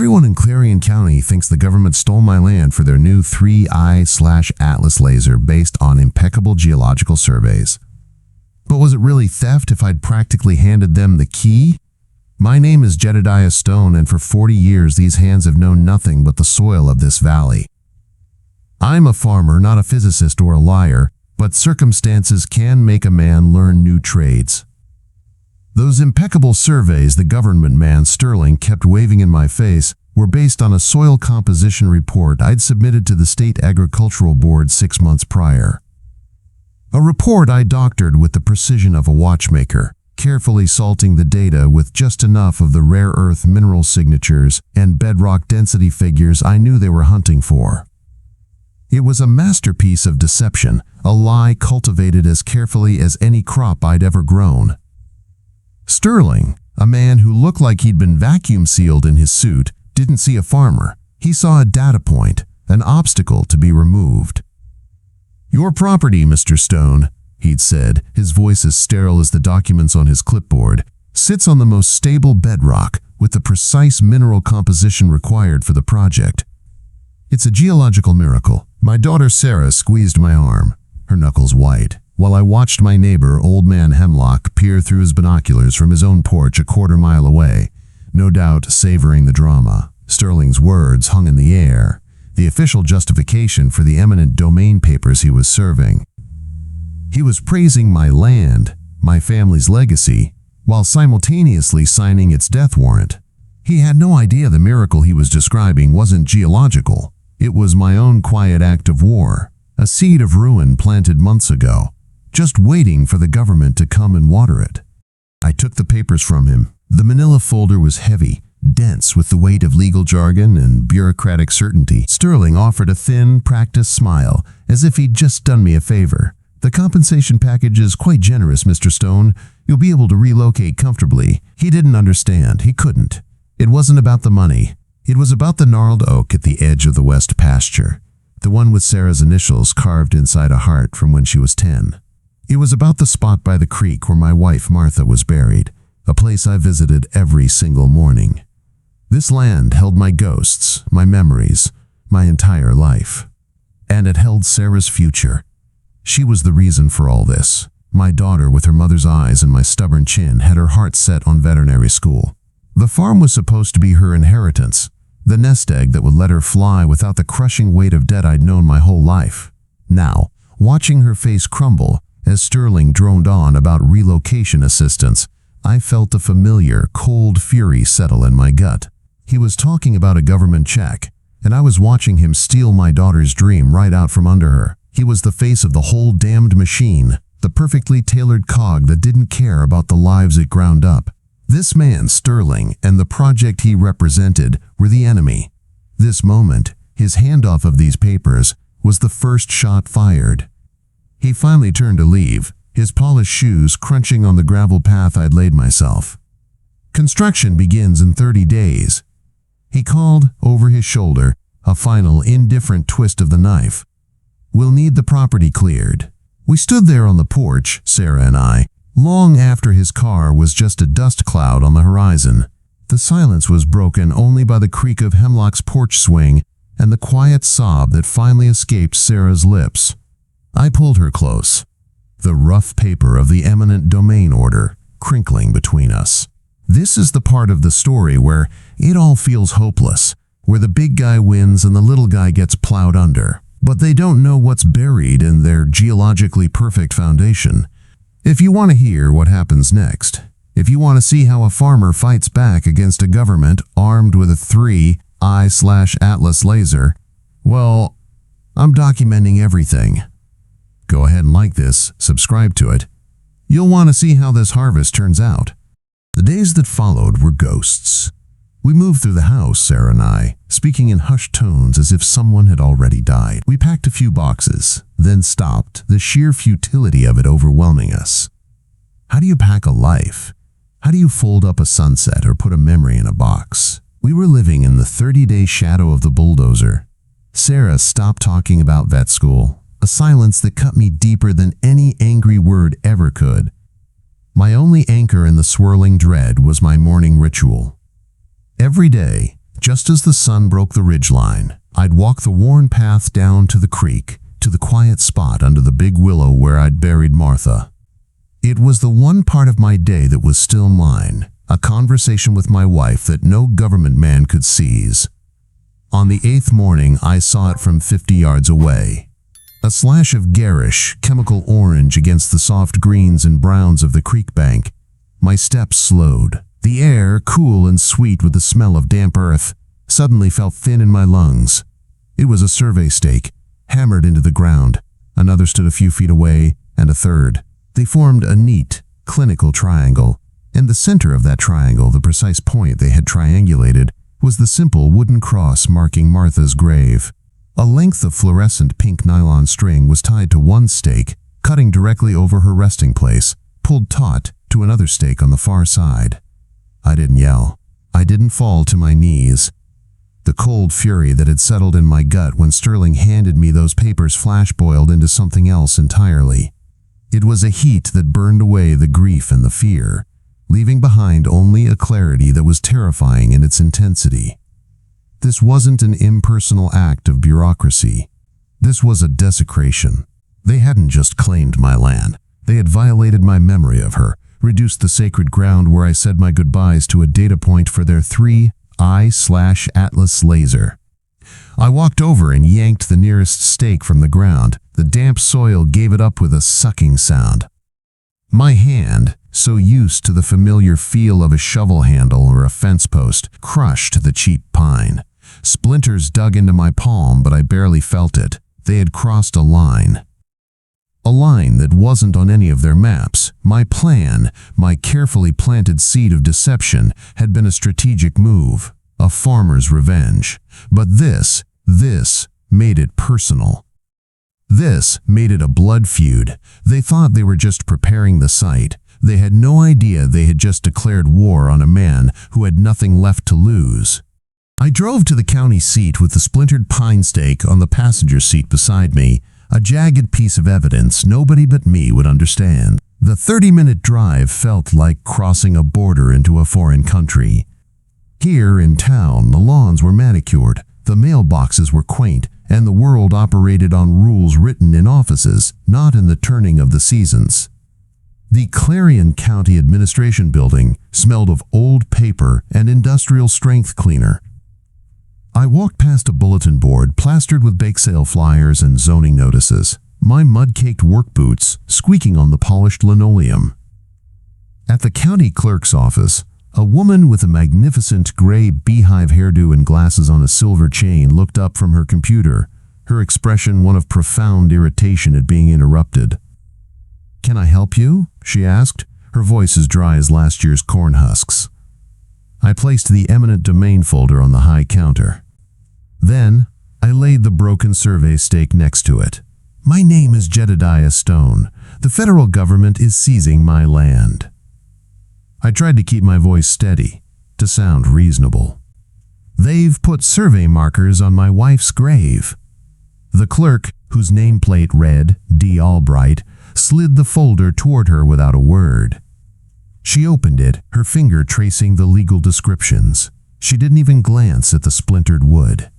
Everyone in Clarion County thinks the government stole my land for their new 3i/Atlas laser based on impeccable geological surveys. But was it really theft if I'd practically handed them the key? My name is Jedediah Stone, and for 40 years these hands have known nothing but the soil of this valley. I'm a farmer, not a physicist or a liar, but circumstances can make a man learn new trades. Those impeccable surveys the government man Sterling kept waving in my face were based on a soil composition report I'd submitted to the State Agricultural Board 6 months prior. A report I doctored with the precision of a watchmaker, carefully salting the data with just enough of the rare earth mineral signatures and bedrock density figures I knew they were hunting for. It was a masterpiece of deception, a lie cultivated as carefully as any crop I'd ever grown. Sterling, a man who looked like he'd been vacuum sealed in his suit, didn't see a farmer. He saw a data point, an obstacle to be removed. "Your property, Mr. Stone," he'd said, his voice as sterile as the documents on his clipboard, "sits on the most stable bedrock with the precise mineral composition required for the project. It's a geological miracle." My daughter Sarah squeezed my arm, her knuckles white, while I watched my neighbor, Old Man Hemlock, peer through his binoculars from his own porch a quarter-mile away, no doubt savoring the drama. Sterling's words hung in the air, the official justification for the eminent domain papers he was serving. He was praising my land, my family's legacy, while simultaneously signing its death warrant. He had no idea the miracle he was describing wasn't geological. It was my own quiet act of war, a seed of ruin planted months ago, just waiting for the government to come and water it. I took the papers from him. The manila folder was heavy, dense with the weight of legal jargon and bureaucratic certainty. Sterling offered a thin, practiced smile, as if he'd just done me a favor. "The compensation package is quite generous, Mr. Stone. You'll be able to relocate comfortably." He didn't understand. He couldn't. It wasn't about the money. It was about the gnarled oak at the edge of the west pasture, the one with Sarah's initials carved inside a heart from when she was 10. It was about the spot by the creek where my wife Martha was buried, a place I visited every single morning. This land held my ghosts, my memories, my entire life. And it held Sarah's future. She was the reason for all this. My daughter, with her mother's eyes and my stubborn chin, had her heart set on veterinary school. The farm was supposed to be her inheritance, the nest egg that would let her fly without the crushing weight of debt I'd known my whole life. Now, watching her face crumble as Sterling droned on about relocation assistance, I felt a familiar, cold fury settle in my gut. He was talking about a government check, and I was watching him steal my daughter's dream right out from under her. He was the face of the whole damned machine, the perfectly tailored cog that didn't care about the lives it ground up. This man, Sterling, and the project he represented were the enemy. This moment, his handoff of these papers, was the first shot fired. He finally turned to leave, his polished shoes crunching on the gravel path I'd laid myself. "Construction begins in 30 days. He called over his shoulder, a final, indifferent twist of the knife. "We'll need the property cleared." We stood there on the porch, Sarah and I, long after his car was just a dust cloud on the horizon. The silence was broken only by the creak of Hemlock's porch swing and the quiet sob that finally escaped Sarah's lips. I pulled her close, the rough paper of the eminent domain order crinkling between us. This is the part of the story where it all feels hopeless, where the big guy wins and the little guy gets plowed under. But they don't know what's buried in their geologically perfect foundation. If you want to hear what happens next, if you want to see how a farmer fights back against a government armed with a 3i/Atlas laser, well, I'm documenting everything. Go ahead and like this, subscribe to it. You'll want to see how this harvest turns out. The days that followed were ghosts. We moved through the house, Sarah and I, speaking in hushed tones as if someone had already died. We packed a few boxes, then stopped, the sheer futility of it overwhelming us. How do you pack a life? How do you fold up a sunset or put a memory in a box? We were living in the 30-day shadow of the bulldozer. Sarah stopped talking about vet school, a silence that cut me deeper than any angry word ever could. My only anchor in the swirling dread was my morning ritual. Every day, Just as the sun broke the ridgeline, I'd walk the worn path down to the creek, to the quiet spot under the big willow where I'd buried Martha. It was the one part of my day that was still mine, a conversation with my wife that no government man could seize. On the 8th morning, I saw it from 50 yards away. A slash of garish, chemical orange against the soft greens and browns of the creek bank. My steps slowed. The air, cool and sweet with the smell of damp earth, suddenly felt thin in my lungs. It was a survey stake, hammered into the ground. Another stood a few feet away, and a third. They formed a neat, clinical triangle. In the center of that triangle, the precise point they had triangulated, was the simple wooden cross marking Martha's grave. A length of fluorescent pink nylon string was tied to one stake, cutting directly over her resting place, pulled taut to another stake on the far side. I didn't yell. I didn't fall to my knees. The cold fury that had settled in my gut when Sterling handed me those papers flash-boiled into something else entirely. It was a heat that burned away the grief and the fear, leaving behind only a clarity that was terrifying in its intensity. This wasn't an impersonal act of bureaucracy. This was a desecration. They hadn't just claimed my land. They had violated my memory of her, reduced the sacred ground where I said my goodbyes to a data point for their 3I/Atlas laser. I walked over and yanked the nearest stake from the ground. The damp soil gave it up with a sucking sound. My hand, so used to the familiar feel of a shovel handle or a fence post, crushed the cheap pine. Splinters dug into my palm, but I barely felt it. They had crossed a line. A line that wasn't on any of their maps. My plan, my carefully planted seed of deception, had been a strategic move, a farmer's revenge. But this made it personal. This made it a blood feud. They thought they were just preparing the site. They had no idea they had just declared war on a man who had nothing left to lose. I drove to the county seat with the splintered pine stake on the passenger seat beside me, a jagged piece of evidence nobody but me would understand. The 30-minute drive felt like crossing a border into a foreign country. Here in town, the lawns were manicured, the mailboxes were quaint, and the world operated on rules written in offices, not in the turning of the seasons. The Clarion County Administration Building smelled of old paper and industrial strength cleaner. I walked past a bulletin board plastered with bake sale flyers and zoning notices, my mud-caked work boots squeaking on the polished linoleum. At the county clerk's office, a woman with a magnificent gray beehive hairdo and glasses on a silver chain looked up from her computer, her expression one of profound irritation at being interrupted. "Can I help you?" she asked, her voice as dry as last year's corn husks. I placed the eminent domain folder on the high counter. Then, I laid the broken survey stake next to it. "My name is Jedediah Stone. The federal government is seizing my land." I tried to keep my voice steady, to sound reasonable. "They've put survey markers on my wife's grave." The clerk, whose nameplate read D. Albright, slid the folder toward her without a word. She opened it, her finger tracing the legal descriptions. She didn't even glance at the splintered wood.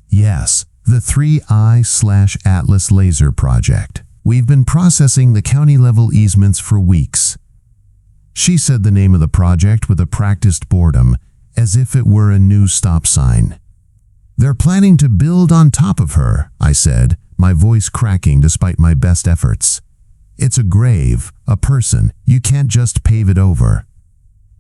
"Yes, the 3I/Atlas laser project. We've been processing the county-level easements for weeks." She said the name of the project with a practiced boredom, as if it were a new stop sign. "They're planning to build on top of her," I said, my voice cracking despite my best efforts. "It's a grave, a person. You can't just pave it over."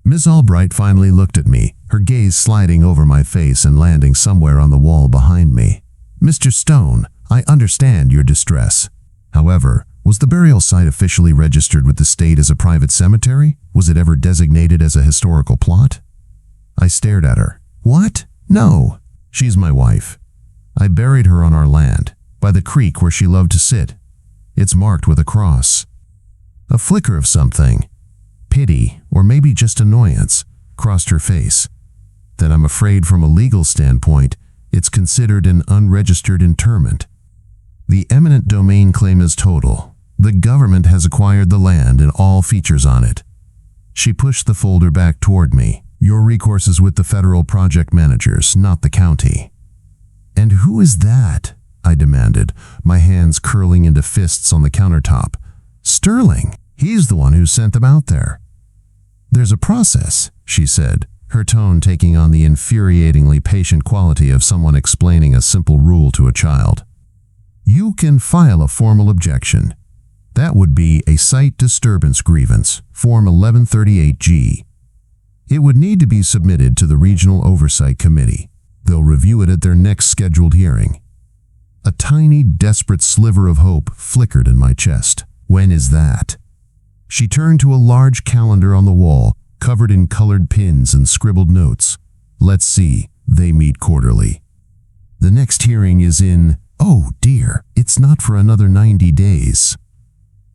Miss Albright finally looked at me, her gaze sliding over my face and landing somewhere on the wall behind me. "Mr. Stone, I understand your distress. However, was the burial site officially registered with the state as a private cemetery? Was it ever designated as a historical plot?" I stared at her. "What? No. She's my wife. I buried her on our land, by the creek where she loved to sit. It's marked with a cross." A flicker of something, pity, or maybe just annoyance, crossed her face. "Then I'm afraid from a legal standpoint, it's considered an unregistered interment. The eminent domain claim is total. The government has acquired the land and all features on it." She pushed the folder back toward me. Your recourse is with the federal project managers, not the county." "And who is that?" I demanded, my hands curling into fists on the countertop. "Sterling. He's the one who sent them out there." "There's a process," she said, her tone taking on the infuriatingly patient quality of someone explaining a simple rule to a child. "You can file a formal objection. That would be a site disturbance grievance, Form 1138G. It would need to be submitted to the Regional Oversight Committee. They'll review it at their next scheduled hearing." A tiny, desperate sliver of hope flickered in my chest. "When is that?" She turned to a large calendar on the wall, covered in colored pins and scribbled notes. "Let's see, they meet quarterly. The next hearing is in, oh dear, it's not for another 90 days.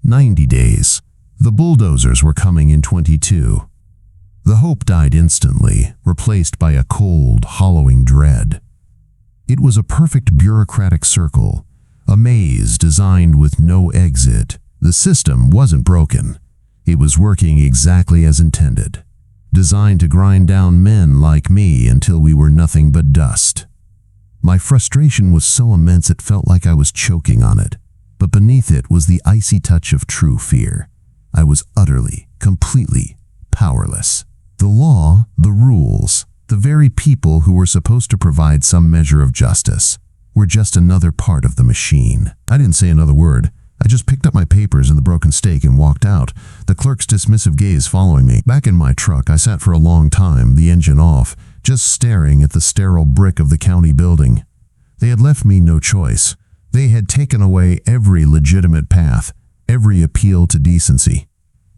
90 days. The bulldozers were coming in 22. The hope died instantly, replaced by a cold, hollowing dread. It was a perfect bureaucratic circle, a maze designed with no exit. The system wasn't broken. It was working exactly as intended, designed to grind down men like me until we were nothing but dust. My frustration was so immense it felt like I was choking on it, but beneath it was the icy touch of true fear. I was utterly, completely powerless. The law, the rules, the very people who were supposed to provide some measure of justice were just another part of the machine. I didn't say another word. I just picked up my papers and the broken stake and walked out, the clerk's dismissive gaze following me. Back in my truck, I sat for a long time, the engine off, just staring at the sterile brick of the county building. They had left me no choice. They had taken away every legitimate path, every appeal to decency.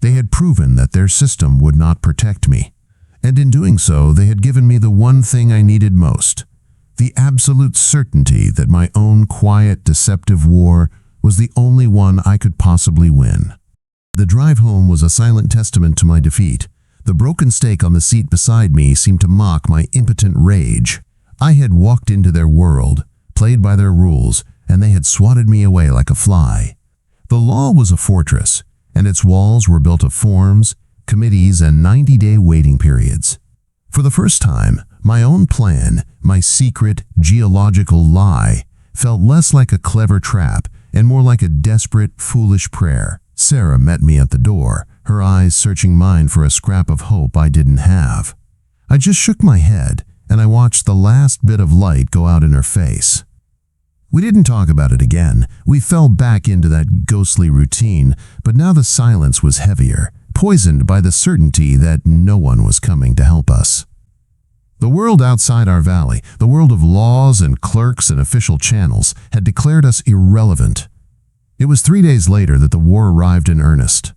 They had proven that their system would not protect me. And in doing so, they had given me the one thing I needed most, the absolute certainty that my own quiet, deceptive war was the only one I could possibly win. The drive home was a silent testament to my defeat. The broken stake on the seat beside me seemed to mock my impotent rage. I had walked into their world, played by their rules, and they had swatted me away like a fly. The law was a fortress, and its walls were built of forms, committees, and 90-day waiting periods. For the first time, my own plan, my secret, geological lie, felt less like a clever trap and more like a desperate, foolish prayer. Sarah met me at the door, her eyes searching mine for a scrap of hope I didn't have. I just shook my head, and I watched the last bit of light go out in her face. We didn't talk about it again. We fell back into that ghostly routine, but now the silence was heavier, poisoned by the certainty that no one was coming to help us. The world outside our valley, the world of laws and clerks and official channels, had declared us irrelevant. It was 3 days later that the war arrived in earnest.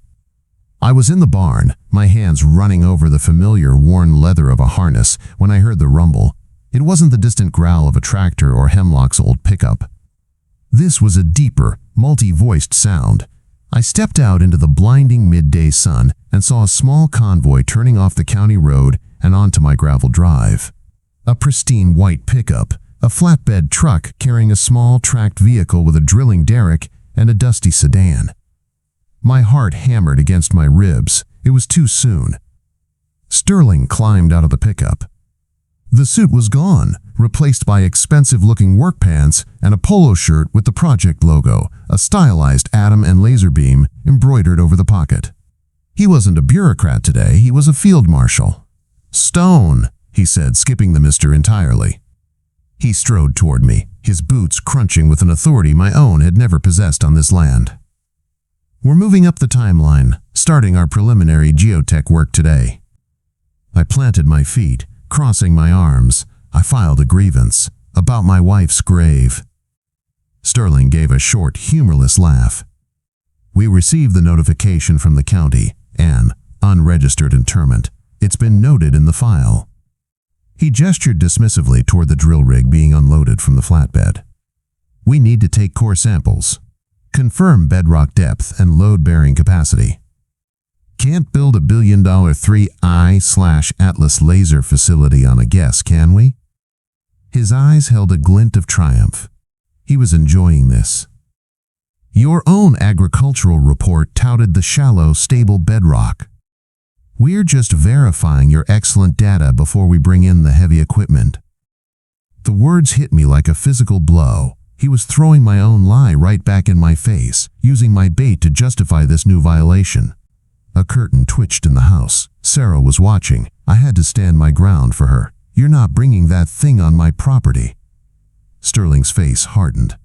I was in the barn, my hands running over the familiar worn leather of a harness, when I heard the rumble. It wasn't the distant growl of a tractor or Hemlock's old pickup. This was a deeper, multi-voiced sound. I stepped out into the blinding midday sun and saw a small convoy turning off the county road and onto my gravel drive. A pristine white pickup, a flatbed truck carrying a small tracked vehicle with a drilling derrick, and a dusty sedan. My heart hammered against my ribs. It was too soon. Sterling climbed out of the pickup. The suit was gone, replaced by expensive-looking work pants and a polo shirt with the project logo, a stylized atom and laser beam embroidered over the pocket. He wasn't a bureaucrat today, he was a field marshal. "Stone," he said, skipping the Mr. entirely. He strode toward me, his boots crunching with an authority my own had never possessed on this land. "We're moving up the timeline, starting our preliminary geotech work today." I planted my feet, crossing my arms. I filed a grievance about my wife's grave. Sterling gave a short, humorless laugh. "We received the notification from the county, an unregistered interment. It's been noted in the file." He gestured dismissively toward the drill rig being unloaded from the flatbed. "We need to take core samples. Confirm bedrock depth and load-bearing capacity. Can't build a $1 billion 3I/Atlas laser facility on a guess, can we?" His eyes held a glint of triumph. He was enjoying this. "Your own agricultural report touted the shallow, stable bedrock." We're just verifying your excellent data before we bring in the heavy equipment." The words hit me like a physical blow. He was throwing my own lie right back in my face, using my bait to justify this new violation. A curtain twitched in the house. Sarah was watching. I had to stand my ground for her. "You're not bringing that thing on my property." Sterling's face hardened.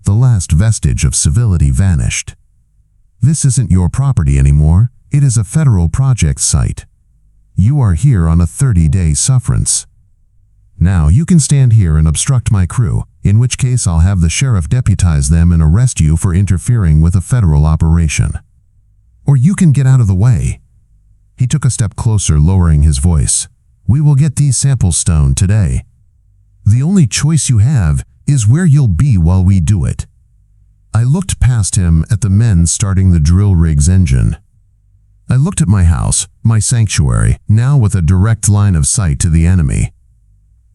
The last vestige of civility vanished. "This isn't your property anymore. It is a federal project site. You are here on a 30-day sufferance. Now you can stand here and obstruct my crew, in which case I'll have the sheriff deputize them and arrest you for interfering with a federal operation. Or you can get out of the way." He took a step closer, lowering his voice. "We will get these samples stoned today. The only choice you have is where you'll be while we do it." I looked past him at the men starting the drill rig's engine. I looked at my house, my sanctuary, now with a direct line of sight to the enemy.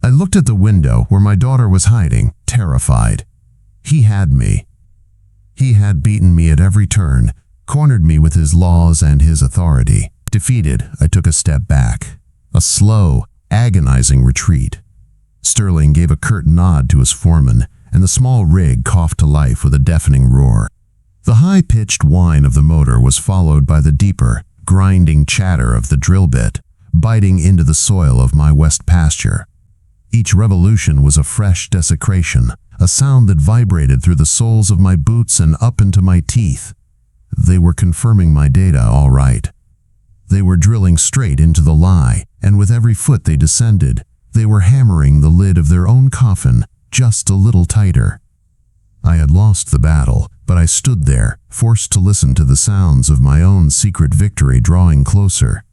I looked at the window where my daughter was hiding, terrified. He had me. He had beaten me at every turn, cornered me with his laws and his authority. Defeated, I took a step back. A slow, agonizing retreat. Sterling gave a curt nod to his foreman, and the small rig coughed to life with a deafening roar. The high-pitched whine of the motor was followed by the deeper, grinding chatter of the drill bit, biting into the soil of my west pasture. Each revolution was a fresh desecration, a sound that vibrated through the soles of my boots and up into my teeth. They were confirming my data all right. They were drilling straight into the lie, and with every foot they descended, they were hammering the lid of their own coffin just a little tighter. I had lost the battle, but I stood there, forced to listen to the sounds of my own secret victory drawing closer.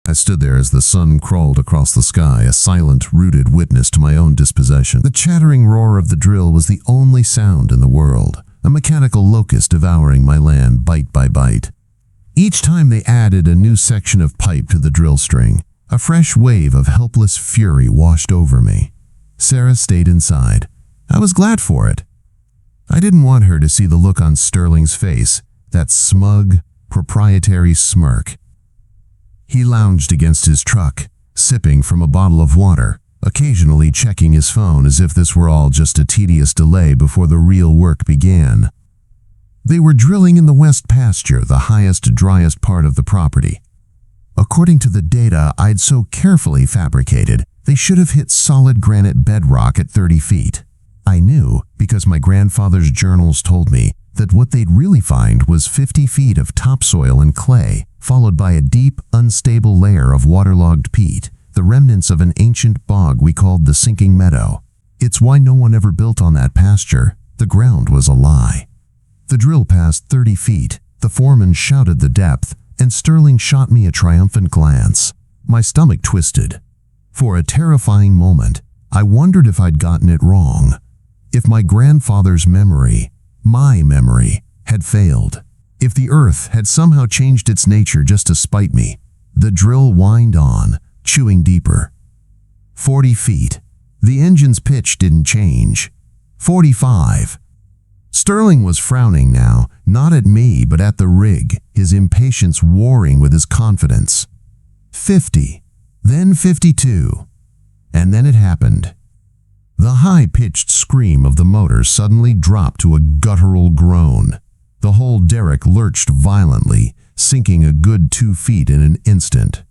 I stood there as the sun crawled across the sky, a silent, rooted witness to my own dispossession. The chattering roar of the drill was the only sound in the world, a mechanical locust devouring my land bite by bite. Each time they added a new section of pipe to the drill string, a fresh wave of helpless fury washed over me. Sarah stayed inside. I was glad for it. I didn't want her to see the look on Sterling's face, that smug, proprietary smirk. He lounged against his truck, sipping from a bottle of water, occasionally checking his phone as if this were all just a tedious delay before the real work began. They were drilling in the west pasture, the highest, driest part of the property. According to the data I'd so carefully fabricated, they should have hit solid granite bedrock at 30 feet. I knew, because my grandfather's journals told me, that what they'd really find was 50 feet of topsoil and clay, followed by a deep, unstable layer of waterlogged peat, the remnants of an ancient bog we called the Sinking Meadow. It's why no one ever built on that pasture. The ground was a lie. The drill passed 30 feet. The foreman shouted the depth, and Sterling shot me a triumphant glance. My stomach twisted. For a terrifying moment, I wondered if I'd gotten it wrong. If my grandfather's memory, my memory, had failed. If the earth had somehow changed its nature just to spite me. The drill whined on, chewing deeper. 40 feet. The engine's pitch didn't change. 45. Sterling was frowning now, not at me but at the rig, his impatience warring with his confidence. 50. Then 52. And then it happened. The high-pitched scream of the motor suddenly dropped to a guttural groan. The whole derrick lurched violently, sinking a good 2 feet in an instant.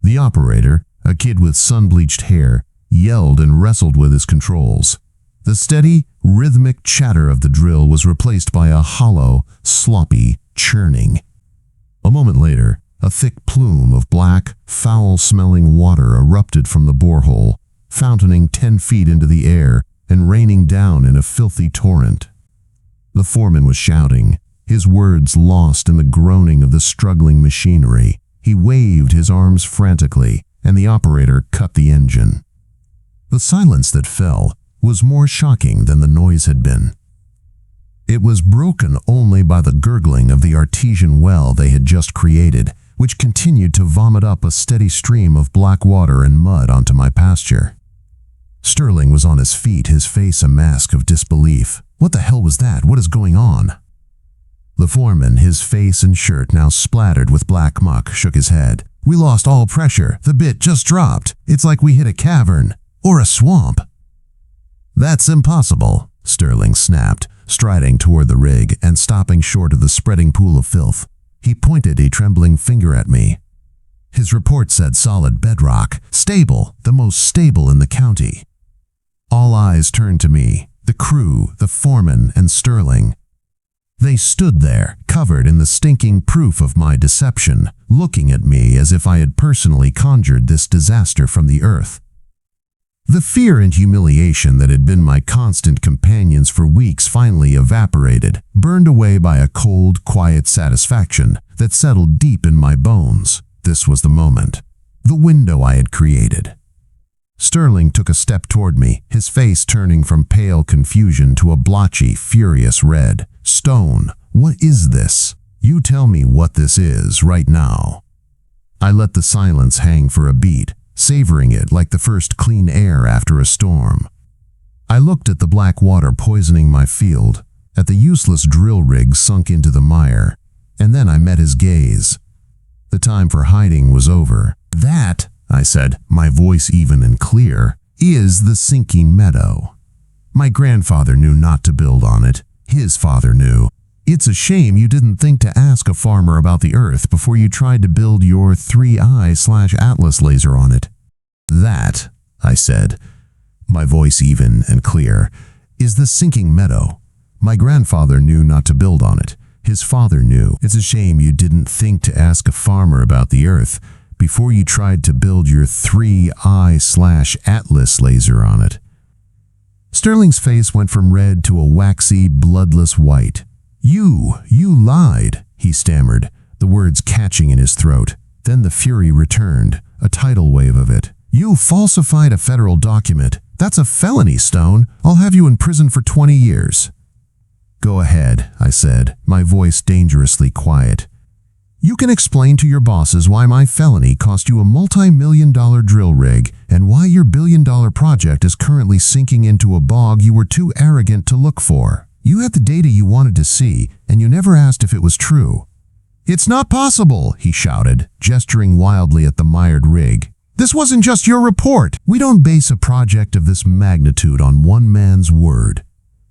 The operator, a kid with sun-bleached hair, yelled and wrestled with his controls. The steady, rhythmic chatter of the drill was replaced by a hollow, sloppy churning. A moment later, a thick plume of black, foul-smelling water erupted from the borehole, fountaining 10 feet into the air and raining down in a filthy torrent. The foreman was shouting, his words lost in the groaning of the struggling machinery. He waved his arms frantically, and the operator cut the engine. The silence that fell was more shocking than the noise had been. It was broken only by the gurgling of the artesian well they had just created, which continued to vomit up a steady stream of black water and mud onto my pasture. Sterling was on his feet, his face a mask of disbelief. What the hell was that? What is going on? The foreman, his face and shirt now splattered with black muck, shook his head. "We lost all pressure. The bit just dropped. It's like we hit a cavern or a swamp." "That's impossible," Sterling snapped, striding toward the rig and stopping short of the spreading pool of filth. He pointed a trembling finger at me. His report said solid bedrock, stable, the most stable in the county. All eyes turned to me, the crew, the foreman, and Sterling. They stood there, covered in the stinking proof of my deception, looking at me as if I had personally conjured this disaster from the earth. The fear and humiliation that had been my constant companions for weeks finally evaporated, burned away by a cold, quiet satisfaction that settled deep in my bones. This was the moment, the window I had created. Sterling took a step toward me, his face turning from pale confusion to a blotchy, furious red. "Stone, what is this? You tell me what this is right now." I let the silence hang for a beat, savoring it like the first clean air after a storm. I looked at the black water poisoning my field, at the useless drill rig sunk into the mire, and then I met his gaze. The time for hiding was over. "That," I said, my voice even and clear, "is the sinking meadow. My grandfather knew not to build on it. His father knew. It's a shame you didn't think to ask a farmer about the earth before you tried to build your 3i/Atlas laser on it." "That," I said, my voice even and clear, "is the sinking meadow. My grandfather knew not to build on it. His father knew. It's a shame you didn't think to ask a farmer about the earth before you tried to build your 3i/Atlas laser on it." Sterling's face went from red to a waxy, bloodless white. You lied," he stammered, the words catching in his throat. Then the fury returned, a tidal wave of it. "You falsified a federal document. That's a felony, Stone. I'll have you in prison for 20 years. "Go ahead," I said, my voice dangerously quiet. "You can explain to your bosses why my felony cost you a multi-million-dollar drill rig and why your billion-dollar project is currently sinking into a bog you were too arrogant to look for. You had the data you wanted to see, and you never asked if it was true." "It's not possible," he shouted, gesturing wildly at the mired rig. "This wasn't just your report. We don't base a project of this magnitude on one man's word.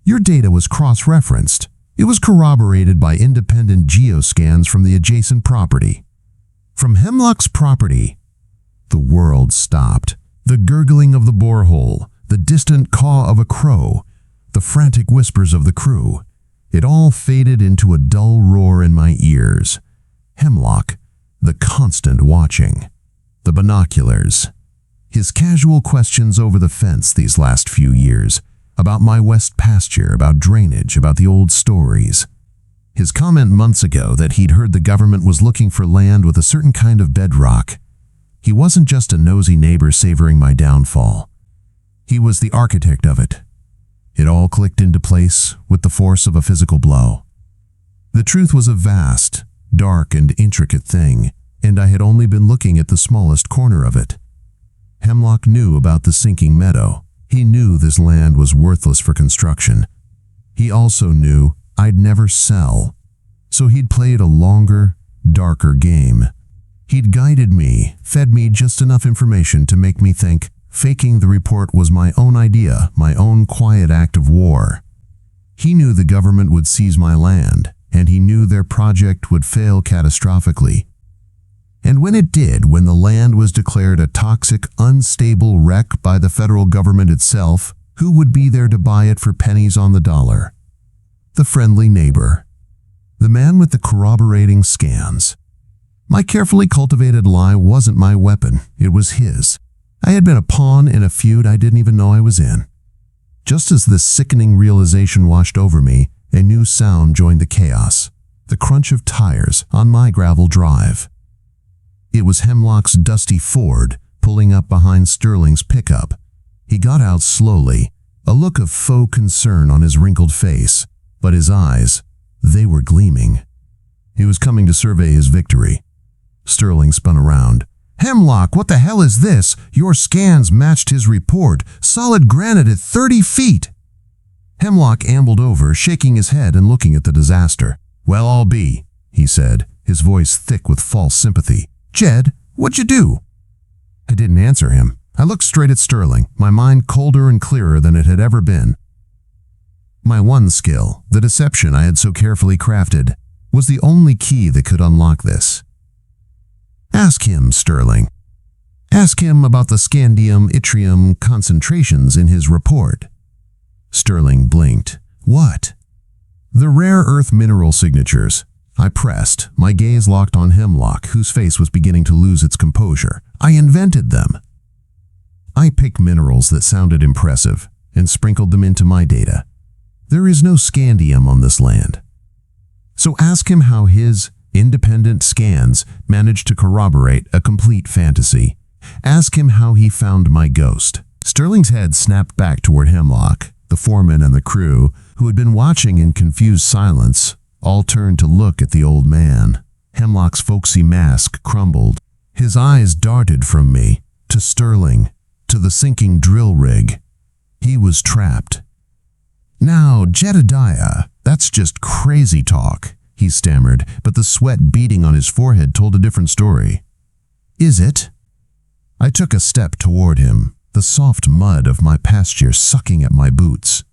Your data was cross-referenced. It was corroborated by independent geoscans from the adjacent property. From Hemlock's property." The world stopped. The gurgling of the borehole, the distant caw of a crow, the frantic whispers of the crew. It all faded into a dull roar in my ears. Hemlock, the constant watching. The binoculars. His casual questions over the fence these last few years. About my west pasture, about drainage, about the old stories. His comment months ago that he'd heard the government was looking for land with a certain kind of bedrock. He wasn't just a nosy neighbor savoring my downfall. He was the architect of it. It all clicked into place with the force of a physical blow. The truth was a vast, dark, and intricate thing, and I had only been looking at the smallest corner of it. Hemlock knew about the sinking meadow. He knew this land was worthless for construction. He also knew I'd never sell. So he'd played a longer, darker game. He'd guided me, fed me just enough information to make me think faking the report was my own idea, my own quiet act of war. He knew the government would seize my land, and he knew their project would fail catastrophically. And when it did, when the land was declared a toxic, unstable wreck by the federal government itself, who would be there to buy it for pennies on the dollar? The friendly neighbor. The man with the corroborating scans. My carefully cultivated lie wasn't my weapon, it was his. I had been a pawn in a feud I didn't even know I was in. Just as this sickening realization washed over me, a new sound joined the chaos. The crunch of tires on my gravel drive. It was Hemlock's dusty Ford pulling up behind Sterling's pickup. He got out slowly, a look of faux concern on his wrinkled face, but his eyes, they were gleaming. He was coming to survey his victory. Sterling spun around. "Hemlock, what the hell is this? Your scans matched his report. Solid granite at 30 feet. Hemlock ambled over, shaking his head and looking at the disaster. "Well, I'll be," he said, his voice thick with false sympathy. "Jed, what'd you do?" I didn't answer him. I looked straight at Sterling, my mind colder and clearer than it had ever been. My one skill, the deception I had so carefully crafted, was the only key that could unlock this. "Ask him, Sterling. Ask him about the scandium yttrium concentrations in his report." Sterling blinked. "What?" "The rare earth mineral signatures." I pressed, my gaze locked on Hemlock, whose face was beginning to lose its composure. "I invented them." I picked minerals that sounded impressive and sprinkled them into my data. There is no scandium on this land. So ask him how his independent scans managed to corroborate a complete fantasy. Ask him how he found my ghost. Sterling's head snapped back toward Hemlock. The foreman and the crew, who had been watching in confused silence, all turned to look at the old man. Hemlock's folksy mask crumbled. His eyes darted from me to Sterling, to the sinking drill rig. He was trapped. "Now, Jedediah, that's just crazy talk," he stammered, but the sweat beading on his forehead told a different story. "Is it?" I took a step toward him, the soft mud of my pasture sucking at my boots.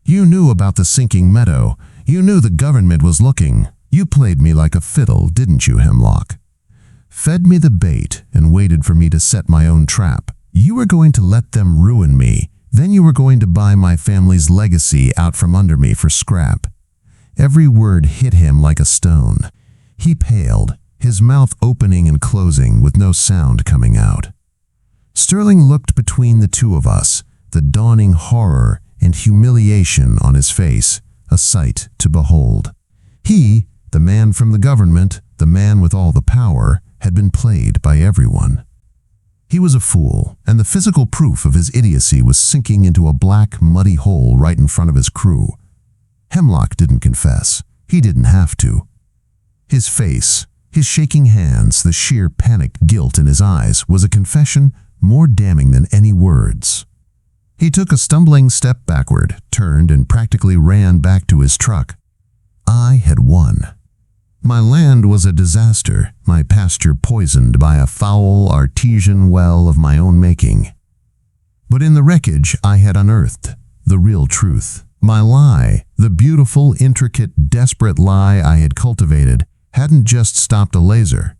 "You knew about the sinking meadow. You knew the government was looking. You played me like a fiddle, didn't you, Hemlock? Fed me the bait and waited for me to set my own trap. You were going to let them ruin me. Then you were going to buy my family's legacy out from under me for scrap." Every word hit him like a stone. He paled, his mouth opening and closing with no sound coming out. Sterling looked between the two of us, the dawning horror and humiliation on his face, a sight to behold. He, the man from the government, the man with all the power, had been played by everyone. He was a fool, and the physical proof of his idiocy was sinking into a black, muddy hole right in front of his crew. Hemlock didn't confess. He didn't have to. His face, his shaking hands, the sheer panicked guilt in his eyes was a confession more damning than any words. He took a stumbling step backward, turned, and practically ran back to his truck. I had won. My land was a disaster, my pasture poisoned by a foul artesian well of my own making. But in the wreckage, I had unearthed the real truth. My lie, the beautiful, intricate, desperate lie I had cultivated, hadn't just stopped a laser.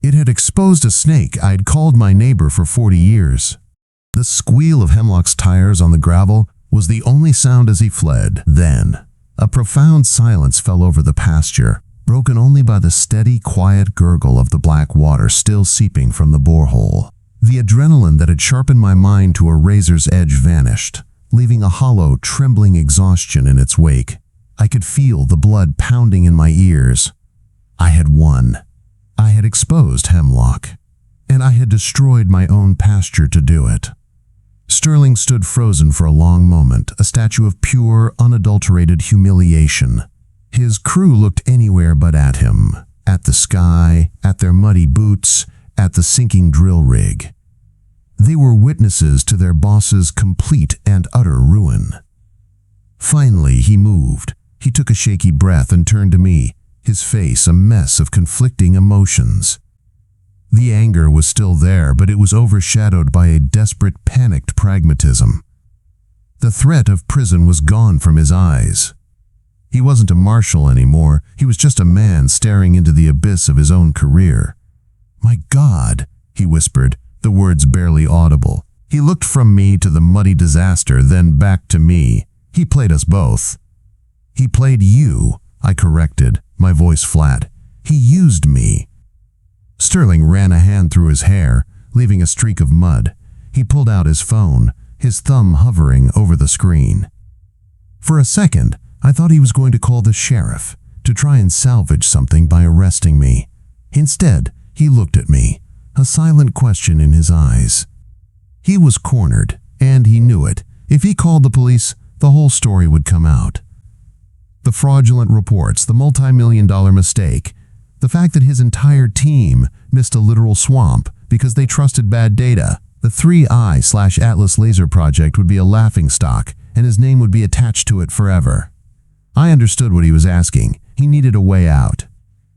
It had exposed a snake I'd called my neighbor for 40 years. The squeal of Hemlock's tires on the gravel was the only sound as he fled. Then, a profound silence fell over the pasture, broken only by the steady, quiet gurgle of the black water still seeping from the borehole. The adrenaline that had sharpened my mind to a razor's edge vanished, leaving a hollow, trembling exhaustion in its wake. I could feel the blood pounding in my ears. I had won. I had exposed Hemlock, and I had destroyed my own pasture to do it. Sterling stood frozen for a long moment, a statue of pure, unadulterated humiliation. His crew looked anywhere but at him, at the sky, at their muddy boots, at the sinking drill rig. They were witnesses to their boss's complete and utter ruin. Finally, he moved. He took a shaky breath and turned to me, his face a mess of conflicting emotions. The anger was still there, but it was overshadowed by a desperate, panicked pragmatism. The threat of prison was gone from his eyes. He wasn't a marshal anymore. He was just a man staring into the abyss of his own career. "My God," he whispered, the words barely audible. He looked from me to the muddy disaster, then back to me. He played us both. "He played you," I corrected, my voice flat. "He used me." Sterling ran a hand through his hair, leaving a streak of mud. He pulled out his phone, his thumb hovering over the screen. For a second, I thought he was going to call the sheriff to try and salvage something by arresting me. Instead, he looked at me, a silent question in his eyes. He was cornered, and he knew it. If he called the police, the whole story would come out. The fraudulent reports, the multi-million-dollar mistake, the fact that his entire team missed a literal swamp because they trusted bad data. The 3I/Atlas laser project would be a laughingstock, and his name would be attached to it forever. I understood what he was asking, He needed a way out,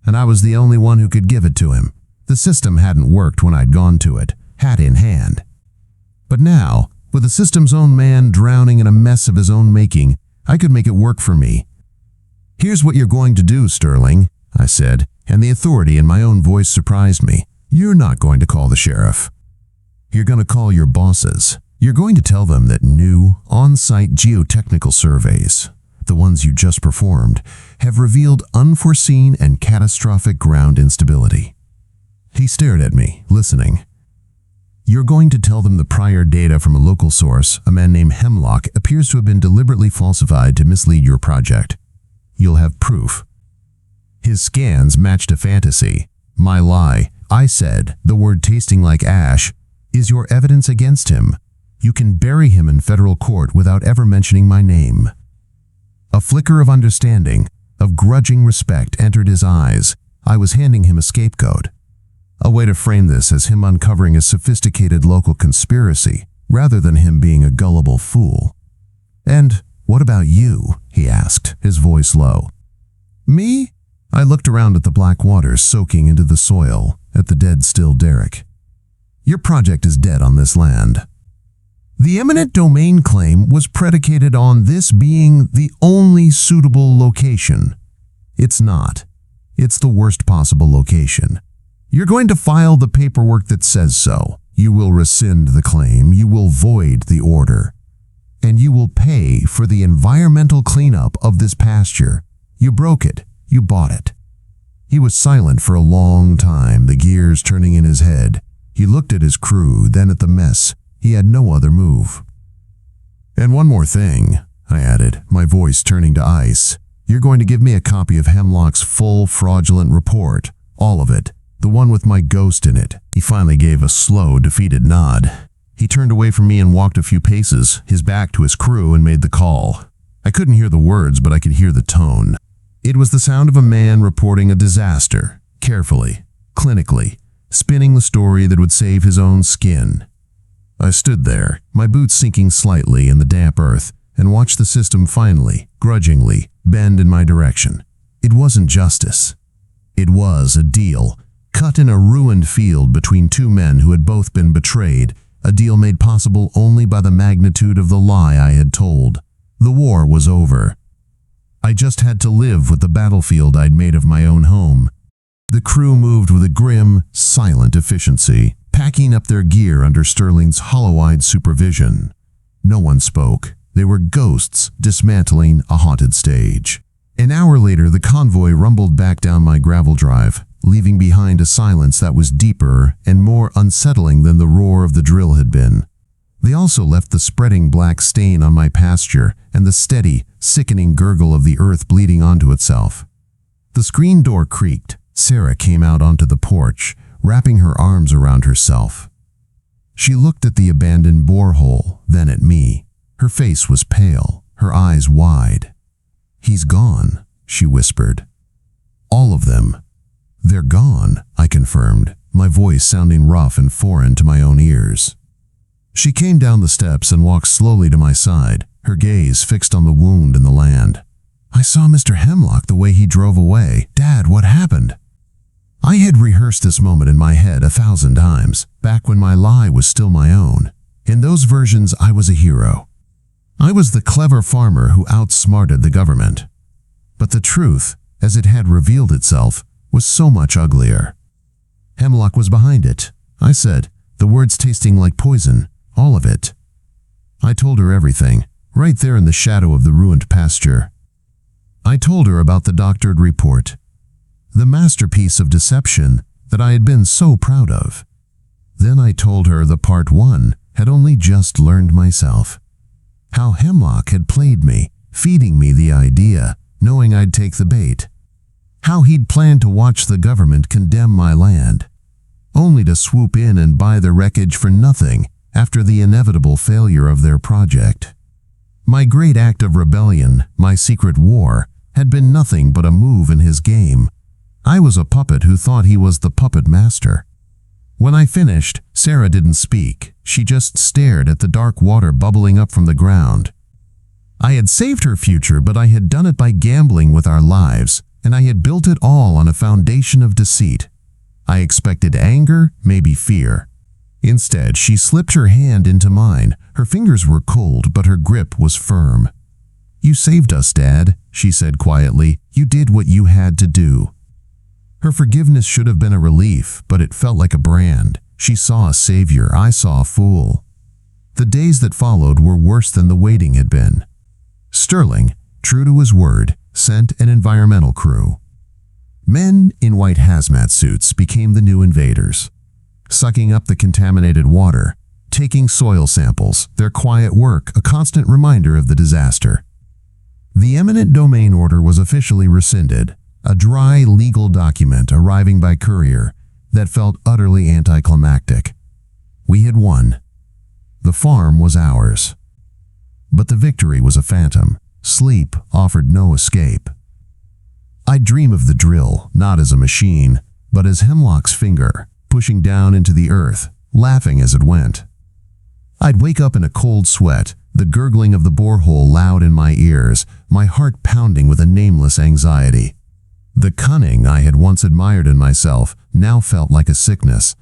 and I was the only one who could give it to him. The system hadn't worked when I'd gone to it, hat in hand. But now, with the system's own man drowning in a mess of his own making, I could make it work for me. "Here's what you're going to do, Sterling," I said, and the authority in my own voice surprised me. "You're not going to call the sheriff. You're going to call your bosses. You're going to tell them that new, on-site geotechnical surveys, the ones you just performed, have revealed unforeseen and catastrophic ground instability." He stared at me, listening. "You're going to tell them the prior data from a local source, a man named Hemlock, appears to have been deliberately falsified to mislead your project. You'll have proof." His scans matched a fantasy. My lie, I said, the word tasting like ash, is your evidence against him. You can bury him in federal court without ever mentioning my name. A flicker of understanding, of grudging respect entered his eyes. I was handing him a scapegoat. A way to frame this as him uncovering a sophisticated local conspiracy, rather than him being a gullible fool. "And what about you?" he asked, his voice low. "Me?" I looked around at the black waters soaking into the soil, at the dead still derrick. "Your project is dead on this land. The eminent domain claim was predicated on this being the only suitable location. It's not. It's the worst possible location. You're going to file the paperwork that says so. You will rescind the claim. You will void the order. And you will pay for the environmental cleanup of this pasture. You broke it. You bought it." He was silent for a long time, the gears turning in his head. He looked at his crew, then at the mess. He had no other move. "And one more thing," I added, my voice turning to ice. "You're going to give me a copy of Hemlock's full fraudulent report, all of it, the one with my ghost in it." He finally gave a slow, defeated nod. He turned away from me and walked a few paces, his back to his crew, and made the call. I couldn't hear the words, but I could hear the tone. It was the sound of a man reporting a disaster, carefully, clinically, spinning the story that would save his own skin. I stood there, my boots sinking slightly in the damp earth, and watched the system finally, grudgingly, bend in my direction. It wasn't justice. It was a deal, cut in a ruined field between two men who had both been betrayed, a deal made possible only by the magnitude of the lie I had told. The war was over. I just had to live with the battlefield I'd made of my own home. The crew moved with a grim, silent efficiency, packing up their gear under Sterling's hollow-eyed supervision. No one spoke. They were ghosts dismantling a haunted stage. An hour later, the convoy rumbled back down my gravel drive, leaving behind a silence that was deeper and more unsettling than the roar of the drill had been. They also left the spreading black stain on my pasture and the steady, sickening gurgle of the earth bleeding onto itself. The screen door creaked. Sarah came out onto the porch, wrapping her arms around herself. She looked at the abandoned borehole, then at me. Her face was pale, her eyes wide. "He's gone," she whispered. "All of them. They're gone," I confirmed, my voice sounding rough and foreign to my own ears. She came down the steps and walked slowly to my side, her gaze fixed on the wound in the land. "I saw Mr. Hemlock the way he drove away. Dad, what happened?" I had rehearsed this moment in my head 1,000 times, back when my lie was still my own. In those versions, I was a hero. I was the clever farmer who outsmarted the government. But the truth, as it had revealed itself, was so much uglier. Hemlock was behind it, I said, the words tasting like poison, all of it. I told her everything, right there in the shadow of the ruined pasture. I told her about the doctored report, the masterpiece of deception that I had been so proud of. Then I told her the part one had only just learned myself. How Hemlock had played me, feeding me the idea, knowing I'd take the bait. How he'd planned to watch the government condemn my land, only to swoop in and buy the wreckage for nothing after the inevitable failure of their project. My great act of rebellion, my secret war, had been nothing but a move in his game. I was a puppet who thought he was the puppet master. When I finished, Sarah didn't speak. She just stared at the dark water bubbling up from the ground. I had saved her future, but I had done it by gambling with our lives, and I had built it all on a foundation of deceit. I expected anger, maybe fear. Instead, she slipped her hand into mine. Her fingers were cold, but her grip was firm. "You saved us, Dad," she said quietly. "You did what you had to do." Her forgiveness should have been a relief, but it felt like a brand. She saw a savior, I saw a fool. The days that followed were worse than the waiting had been. Sterling, true to his word, sent an environmental crew. Men in white hazmat suits became the new invaders, sucking up the contaminated water, taking soil samples, their quiet work a constant reminder of the disaster. The eminent domain order was officially rescinded, a dry legal document arriving by courier that felt utterly anticlimactic. We had won. The farm was ours. But the victory was a phantom. Sleep offered no escape. I'd dream of the drill, not as a machine, but as Hemlock's finger, pushing down into the earth, laughing as it went. I'd wake up in a cold sweat, the gurgling of the borehole loud in my ears, my heart pounding with a nameless anxiety. The cunning I had once admired in myself now felt like a sickness.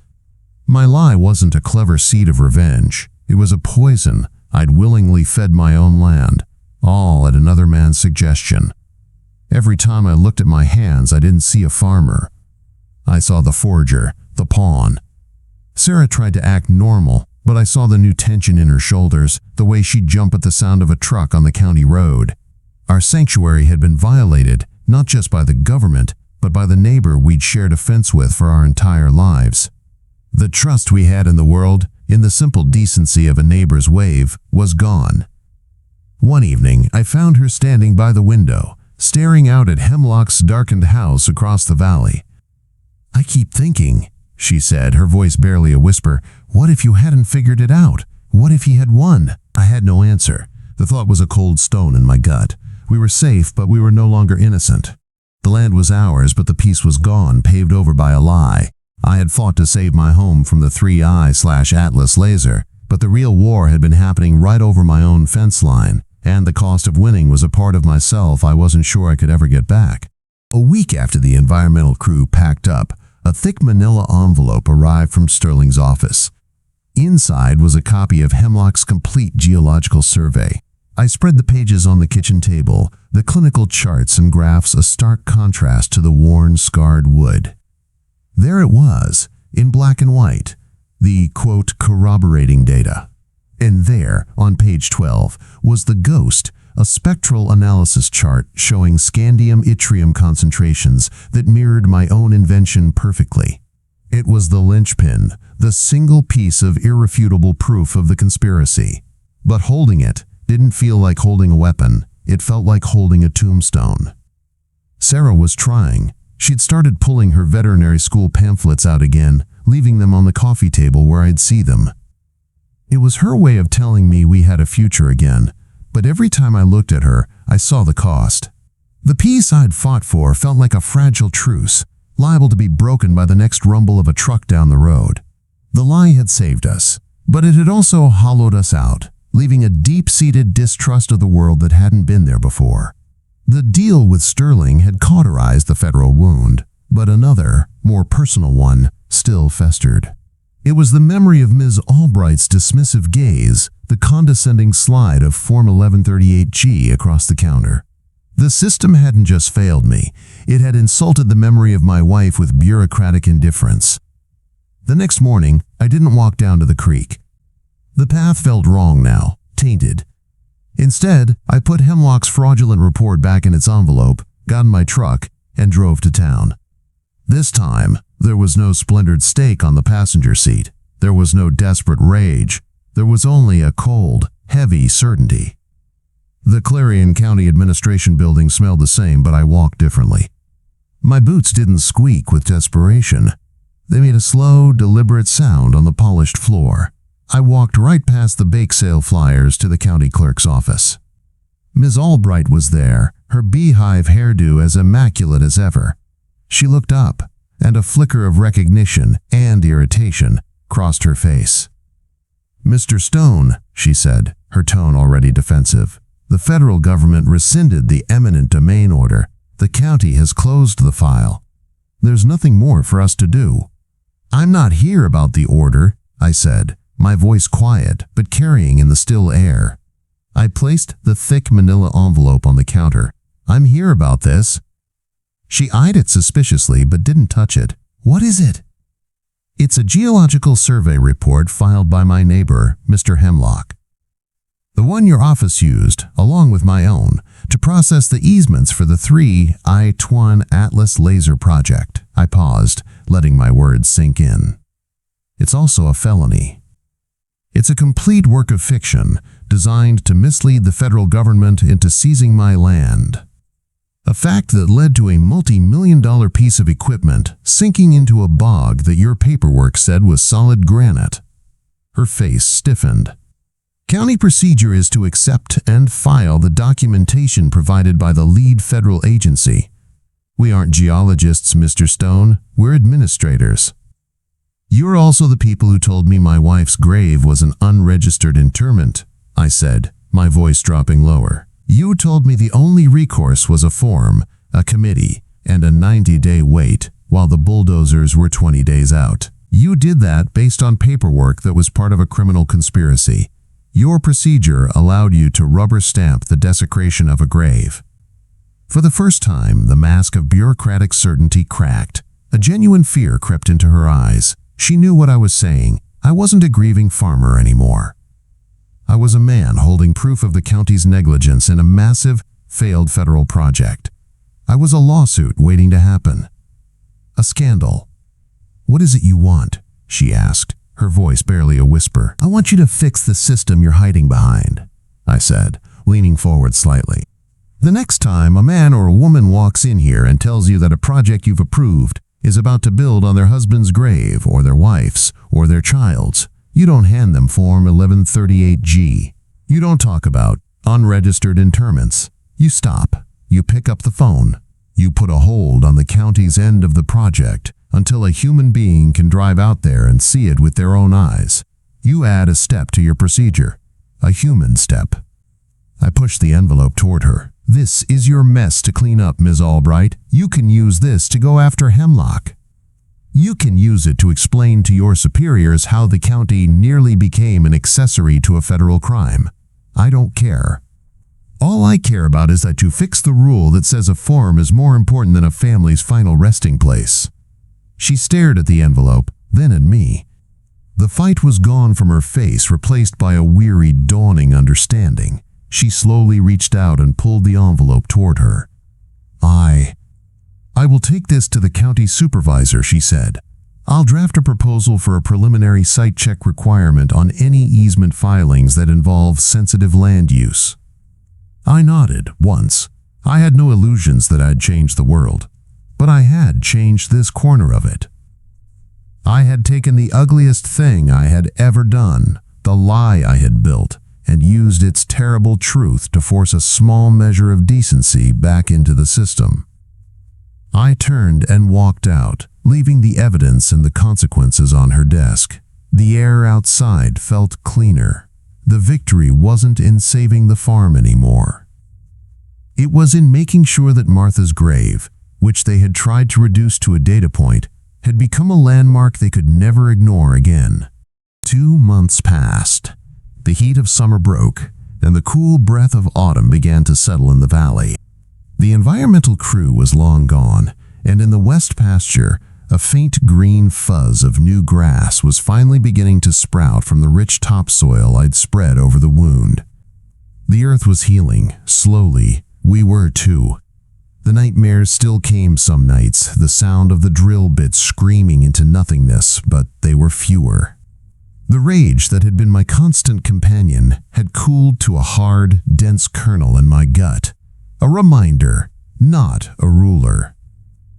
My lie wasn't a clever seed of revenge. It was a poison I'd willingly fed my own land, all at another man's suggestion. Every time I looked at my hands, I didn't see a farmer. I saw the forger, the pawn. Sarah tried to act normal, but I saw the new tension in her shoulders, the way she'd jump at the sound of a truck on the county road. Our sanctuary had been violated, not just by the government, but by the neighbor we'd shared a fence with for our entire lives. The trust we had in the world, in the simple decency of a neighbor's wave, was gone. One evening, I found her standing by the window, staring out at Hemlock's darkened house across the valley. "I keep thinking," she said, her voice barely a whisper, "what if you hadn't figured it out? What if he had won?" I had no answer. The thought was a cold stone in my gut. We were safe, but we were no longer innocent. The land was ours, but the peace was gone, paved over by a lie. I had fought to save my home from the 3i/Atlas laser, but the real war had been happening right over my own fence line, and the cost of winning was a part of myself I wasn't sure I could ever get back. A week after the environmental crew packed up, a thick manila envelope arrived from Sterling's office. Inside was a copy of Hemlock's complete geological survey. I spread the pages on the kitchen table, the clinical charts and graphs a stark contrast to the worn, scarred wood. There it was, in black and white, the, quote, corroborating data. And there, on page 12, was the GHOST, a spectral analysis chart showing scandium yttrium concentrations that mirrored my own invention perfectly. It was the linchpin, the single piece of irrefutable proof of the conspiracy. But holding it didn't feel like holding a weapon. It felt like holding a tombstone. Sarah was trying. She'd started pulling her veterinary school pamphlets out again, leaving them on the coffee table where I'd see them. It was her way of telling me we had a future again, but every time I looked at her, I saw the cost. The peace I'd fought for felt like a fragile truce, liable to be broken by the next rumble of a truck down the road. The lie had saved us, but it had also hollowed us out, leaving a deep-seated distrust of the world that hadn't been there before. The deal with Sterling had cauterized the federal wound, but another, more personal one, still festered. It was the memory of Ms. Albright's dismissive gaze, the condescending slide of Form 1138G across the counter. The system hadn't just failed me, it had insulted the memory of my wife with bureaucratic indifference. The next morning, I didn't walk down to the creek. The path felt wrong now, tainted. Instead, I put Hemlock's fraudulent report back in its envelope, got in my truck, and drove to town. This time, there was no splintered steak on the passenger seat. There was no desperate rage. There was only a cold, heavy certainty. The Clarion County Administration building smelled the same, but I walked differently. My boots didn't squeak with desperation. They made a slow, deliberate sound on the polished floor. I walked right past the bake sale flyers to the county clerk's office. Ms. Albright was there, her beehive hairdo as immaculate as ever. She looked up, and a flicker of recognition and irritation crossed her face. "Mr. Stone," she said, her tone already defensive, "the federal government rescinded the eminent domain order. The county has closed the file. There's nothing more for us to do. I'm not here about the order, I said, my voice quiet but carrying in the still air. I placed the thick manila envelope on the counter. I'm here about this. She eyed it suspiciously but didn't touch it. What is it? It's a geological survey report filed by my neighbor, Mr. Hemlock. The one your office used, along with my own, to process the easements for the 3I-Tuan Atlas laser project. I paused, letting my words sink in. It's also a felony. It's a complete work of fiction, designed to mislead the federal government into seizing my land. A fact that led to a multi-million-dollar piece of equipment sinking into a bog that your paperwork said was solid granite. Her face stiffened. County procedure is to accept and file the documentation provided by the lead federal agency. We aren't geologists, Mr. Stone. We're administrators. You're also the people who told me my wife's grave was an unregistered interment, I said, my voice dropping lower. You told me the only recourse was a form, a committee, and a 90-day wait, while the bulldozers were 20 days out. You did that based on paperwork that was part of a criminal conspiracy. Your procedure allowed you to rubber stamp the desecration of a grave. For the first time, the mask of bureaucratic certainty cracked. A genuine fear crept into her eyes. She knew what I was saying. I wasn't a grieving farmer anymore. I was a man holding proof of the county's negligence in a massive, failed federal project. I was a lawsuit waiting to happen. A scandal. What is it you want? She asked, her voice barely a whisper. I want you to fix the system you're hiding behind, I said, leaning forward slightly. The next time a man or a woman walks in here and tells you that a project you've approved is about to build on their husband's grave or their wife's or their child's, you don't hand them Form 1138G. You don't talk about unregistered interments. You stop. You pick up the phone. You put a hold on the county's end of the project until a human being can drive out there and see it with their own eyes. You add a step to your procedure, a human step. I pushed the envelope toward her. This is your mess to clean up, Ms. Albright. You can use this to go after Hemlock. You can use it to explain to your superiors how the county nearly became an accessory to a federal crime. I don't care. All I care about is that you fix the rule that says a form is more important than a family's final resting place. She stared at the envelope, then at me. The fight was gone from her face, replaced by a weary, dawning understanding. She slowly reached out and pulled the envelope toward her. I will take this to the county supervisor, she said. I'll draft a proposal for a preliminary site check requirement on any easement filings that involve sensitive land use. I nodded once. I had no illusions that I'd changed the world, but I had changed this corner of it. I had taken the ugliest thing I had ever done, the lie I had built, and used its terrible truth to force a small measure of decency back into the system. I turned and walked out, leaving the evidence and the consequences on her desk. The air outside felt cleaner. The victory wasn't in saving the farm anymore. It was in making sure that Martha's grave, which they had tried to reduce to a data point, had become a landmark they could never ignore again. 2 months passed. The heat of summer broke, and the cool breath of autumn began to settle in the valley. The environmental crew was long gone, and in the west pasture, a faint green fuzz of new grass was finally beginning to sprout from the rich topsoil I'd spread over the wound. The earth was healing, slowly. We were too. The nightmares still came some nights, the sound of the drill bits screaming into nothingness, but they were fewer. The rage that had been my constant companion had cooled to a hard, dense kernel in my gut. A reminder, not a ruler.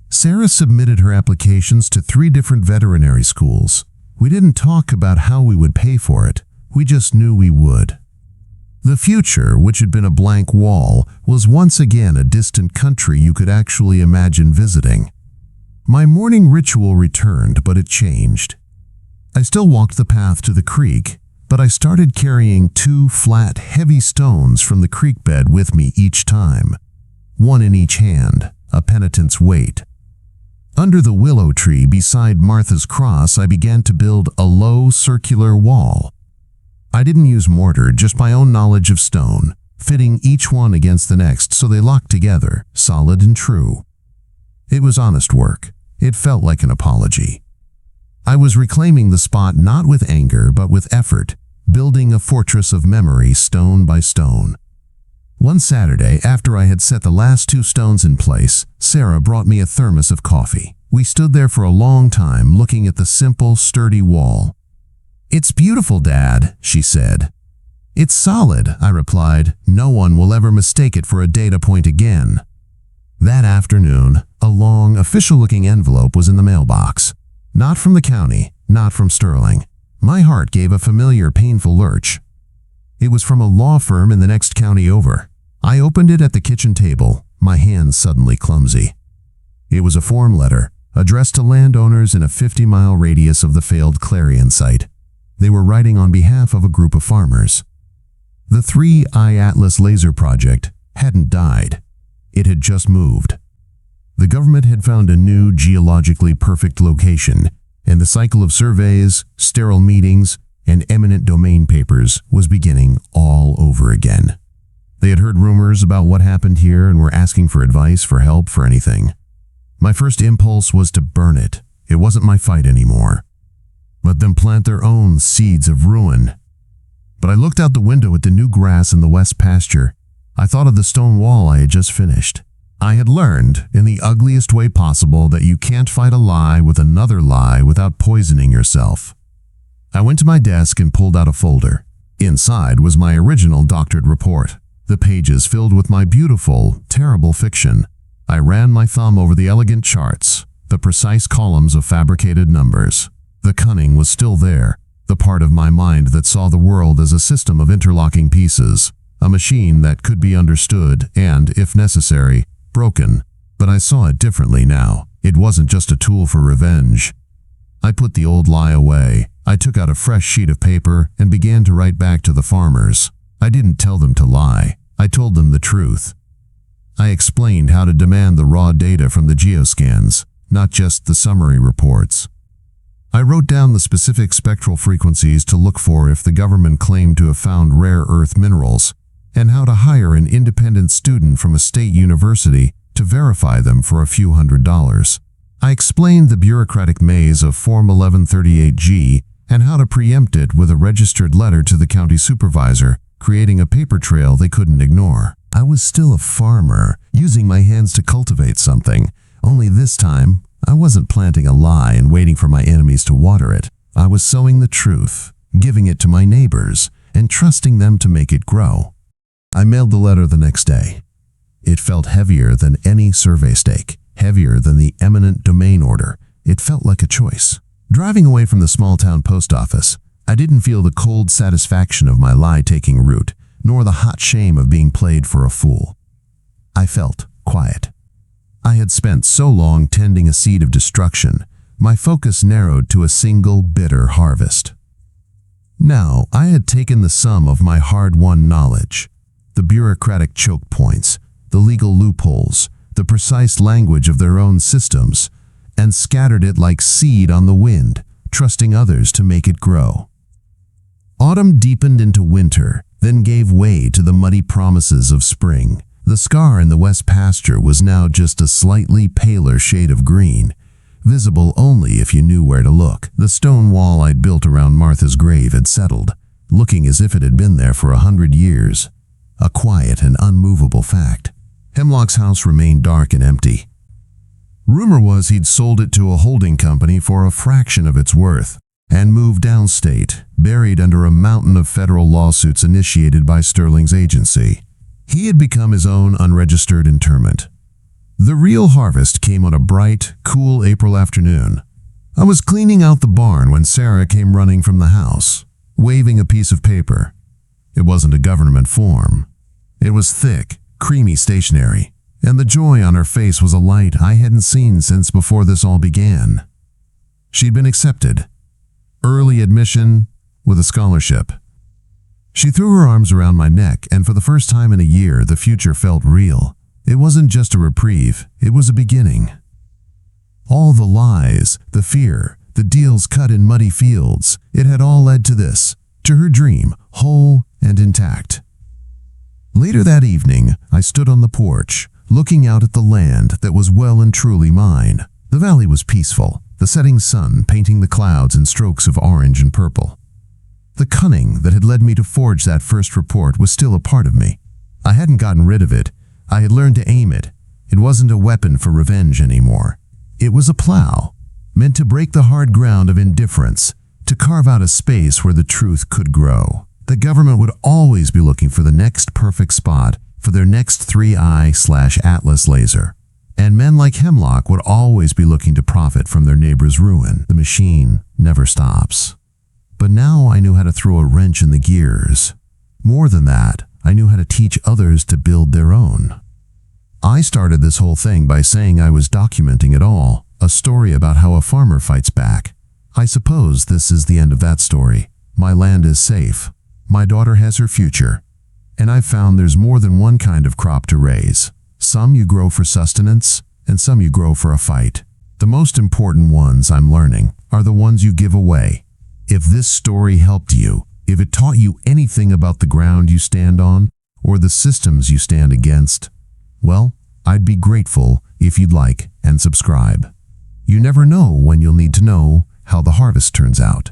Sarah submitted her applications to 3 different veterinary schools. We didn't talk about how we would pay for it. We just knew we would. The future, which had been a blank wall, was once again a distant country you could actually imagine visiting. My morning ritual returned, but it changed. I still walked the path to the creek, but I started carrying 2 flat, heavy stones from the creek bed with me each time. One in each hand, a penitent's weight. Under the willow tree beside Martha's cross, I began to build a low circular wall. I didn't use mortar, just my own knowledge of stone, fitting each one against the next so they locked together, solid and true. It was honest work. It felt like an apology. I was reclaiming the spot not with anger but with effort, building a fortress of memory stone by stone. One Saturday, after I had set the last 2 stones in place, Sarah brought me a thermos of coffee. We stood there for a long time looking at the simple, sturdy wall. "It's beautiful, Dad," she said. "It's solid," I replied. "No one will ever mistake it for a data point again." That afternoon, a long, official-looking envelope was in the mailbox. Not from the county, not from Sterling. My heart gave a familiar, painful lurch. It was from a law firm in the next county over. I opened it at the kitchen table, my hands suddenly clumsy. It was a form letter, addressed to landowners in a 50-mile radius of the failed Clarion site. They were writing on behalf of a group of farmers. The 3I Atlas laser project hadn't died. It had just moved. The government had found a new geologically perfect location, and the cycle of surveys, sterile meetings, and eminent domain papers was beginning all over again. They had heard rumors about what happened here and were asking for advice, for help, for anything. My first impulse was to burn it. It wasn't my fight anymore. Let them plant their own seeds of ruin. But I looked out the window at the new grass in the west pasture. I thought of the stone wall I had just finished. I had learned, in the ugliest way possible, that you can't fight a lie with another lie without poisoning yourself. I went to my desk and pulled out a folder. Inside was my original doctored report, the pages filled with my beautiful, terrible fiction. I ran my thumb over the elegant charts, the precise columns of fabricated numbers. The cunning was still there, the part of my mind that saw the world as a system of interlocking pieces, a machine that could be understood and, if necessary, broken. But I saw it differently now. It wasn't just a tool for revenge. I put the old lie away. I took out a fresh sheet of paper and began to write back to the farmers. I didn't tell them to lie. I told them the truth. I explained how to demand the raw data from the geoscans, not just the summary reports. I wrote down the specific spectral frequencies to look for if the government claimed to have found rare earth minerals, and how to hire an independent student from a state university to verify them for a few $100s. I explained the bureaucratic maze of Form 1138G and how to preempt it with a registered letter to the county supervisor, creating a paper trail they couldn't ignore. I was still a farmer, using my hands to cultivate something, only this time I wasn't planting a lie and waiting for my enemies to water it. I was sowing the truth, giving it to my neighbors, and trusting them to make it grow. I mailed the letter the next day. It felt heavier than any survey stake, heavier than the eminent domain order. It felt like a choice. Driving away from the small-town post office, I didn't feel the cold satisfaction of my lie taking root, nor the hot shame of being played for a fool. I felt quiet. I had spent so long tending a seed of destruction, my focus narrowed to a single bitter harvest. Now, I had taken the sum of my hard-won knowledge, the bureaucratic choke points, the legal loopholes, the precise language of their own systems, and scattered it like seed on the wind, trusting others to make it grow. Autumn deepened into winter, then gave way to the muddy promises of spring. The scar in the west pasture was now just a slightly paler shade of green, visible only if you knew where to look. The stone wall I'd built around Martha's grave had settled, looking as if it had been there for 100 years, a quiet and unmovable fact. Hemlock's house remained dark and empty. Rumor was he'd sold it to a holding company for a fraction of its worth and moved downstate, buried under a mountain of federal lawsuits initiated by Sterling's agency. He had become his own unregistered interment. The real harvest came on a bright, cool April afternoon. I was cleaning out the barn when Sarah came running from the house, waving a piece of paper. It wasn't a government form. It was thick, creamy stationery, and the joy on her face was a light I hadn't seen since before this all began. She'd been accepted. Early admission with a scholarship. She threw her arms around my neck, and for the first time in a year, the future felt real. It wasn't just a reprieve, it was a beginning. All the lies, the fear, the deals cut in muddy fields, it had all led to this, to her dream, whole and intact. Later that evening, I stood on the porch, looking out at the land that was well and truly mine. The valley was peaceful, the setting sun painting the clouds in strokes of orange and purple. The cunning that had led me to forge that first report was still a part of me. I hadn't gotten rid of it. I had learned to aim it. It wasn't a weapon for revenge anymore. It was a plow, meant to break the hard ground of indifference, to carve out a space where the truth could grow. The government would always be looking for the next perfect spot for their next 3i/Atlas laser. And men like Hemlock would always be looking to profit from their neighbor's ruin. The machine never stops. But now I knew how to throw a wrench in the gears. More than that, I knew how to teach others to build their own. I started this whole thing by saying I was documenting it all, a story about how a farmer fights back. I suppose this is the end of that story. My land is safe. My daughter has her future. And I've found there's more than one kind of crop to raise. Some you grow for sustenance, and some you grow for a fight. The most important ones I'm learning are the ones you give away. If this story helped you, if it taught you anything about the ground you stand on, or the systems you stand against, well, I'd be grateful if you'd like and subscribe. You never know when you'll need to know how the harvest turns out.